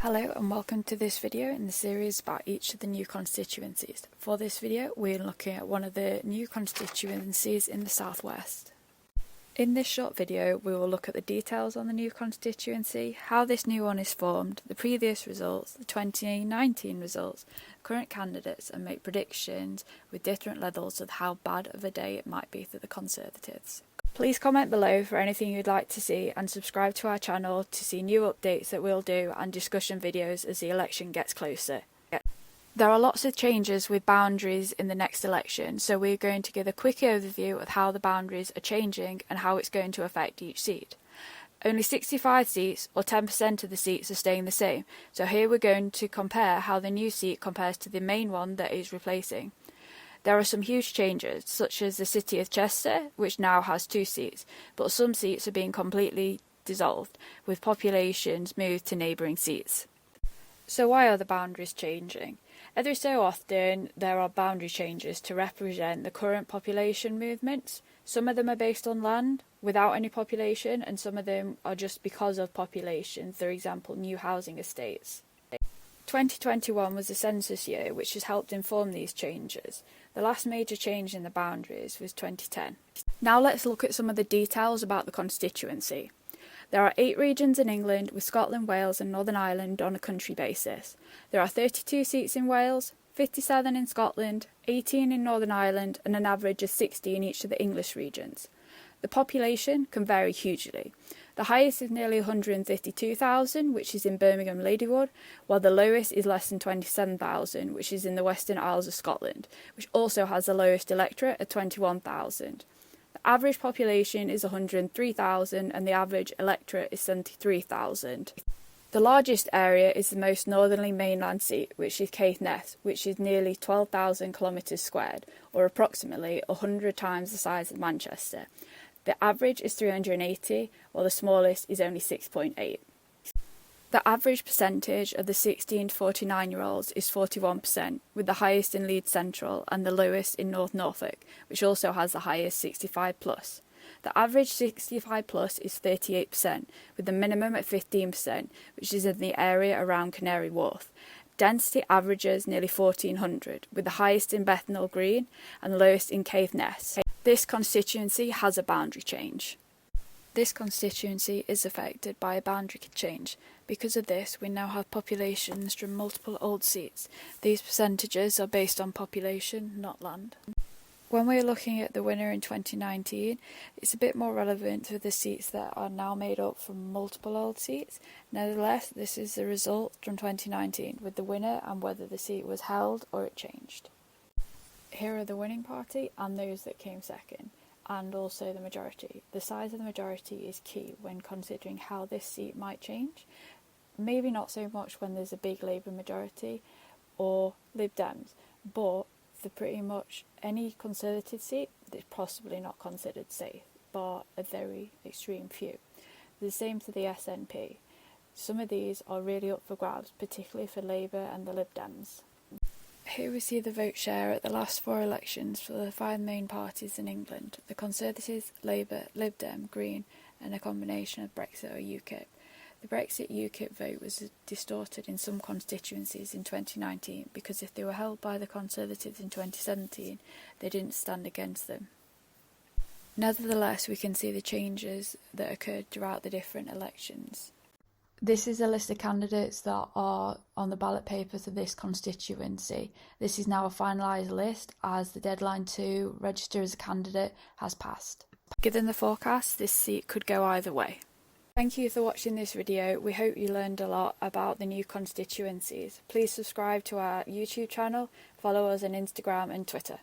Hello and welcome to this video in the series about each of the new constituencies. For this video we're looking at one of the new constituencies in the southwest. In this short video we will look at the details on the new constituency, how this new one is formed, the previous results, the 2019 results, current candidates, and make predictions with different levels of how bad of a day it might be for the Conservatives. Please comment below for anything you'd like to see and subscribe to our channel to see new updates that we'll do and discussion videos as the election gets closer. There are lots of changes with boundaries in the next election, so we're going to give a quick overview of how the boundaries are changing and how it's going to affect each seat. Only 65 seats, or 10% of the seats, are staying the same, so here we're going to compare how the new seat compares to the main one that is replacing. There are some huge changes, such as the city of Chester, which now has 2 seats, but some seats are being completely dissolved, with populations moved to neighbouring seats. So why are the boundaries changing? Every so often there are boundary changes to represent the current population movements. Some of them are based on land, without any population, and some of them are just because of population, for example new housing estates. 2021 was the census year, which has helped inform these changes. The last major change in the boundaries was 2010. Now let's look at some of the details about the constituency. There are 8 regions in England, with Scotland, Wales and Northern Ireland on a country basis. There are 32 seats in Wales, 57 in Scotland, 18 in Northern Ireland and an average of 60 in each of the English regions. The population can vary hugely. The highest is nearly 152,000, which is in Birmingham Ladywood, while the lowest is less than 27,000, which is in the Western Isles of Scotland, which also has the lowest electorate at 21,000. The average population is 103,000 and the average electorate is 73,000. The largest area is the most northerly mainland seat, which is Caithness, which is nearly 12,000 kilometres squared, or approximately 100 times the size of Manchester. The average is 380, while the smallest is only 6.8. The average percentage of the 16 to 49-year-olds is 41%, with the highest in Leeds Central and the lowest in North Norfolk, which also has the highest 65+. The average 65+ is 38%, with the minimum at 15%, which is in the area around Canary Wharf. Density averages nearly 1,400, with the highest in Bethnal Green and the lowest in Caithness. This constituency has a boundary change. This constituency is affected by a boundary change. Because of this, we now have populations from multiple old seats. These percentages are based on population, not land. When we're looking at the winner in 2019, it's a bit more relevant to the seats that are now made up from multiple old seats. Nevertheless, this is the result from 2019, with the winner and whether the seat was held or it changed. Here are the winning party and those that came second, and also the majority. The size of the majority is key when considering how this seat might change. Maybe not so much when there's a big Labour majority or Lib Dems, but for pretty much any Conservative seat, it's possibly not considered safe, bar a very extreme few. The same to the SNP. Some of these are really up for grabs, particularly for Labour and the Lib Dems. Here we see the vote share at the last 4 elections for the 5 main parties in England: the Conservatives, Labour, Lib Dem, Green and a combination of Brexit or UKIP. The Brexit UKIP vote was distorted in some constituencies in 2019 because if they were held by the Conservatives in 2017, they didn't stand against them. Nevertheless, we can see the changes that occurred throughout the different elections. This is a list of candidates that are on the ballot paper for this constituency. This is now a finalised list as the deadline to register as a candidate has passed. Given the forecast, this seat could go either way. Thank you for watching this video. We hope you learned a lot about the new constituencies. Please subscribe to our YouTube channel, follow us on Instagram and Twitter.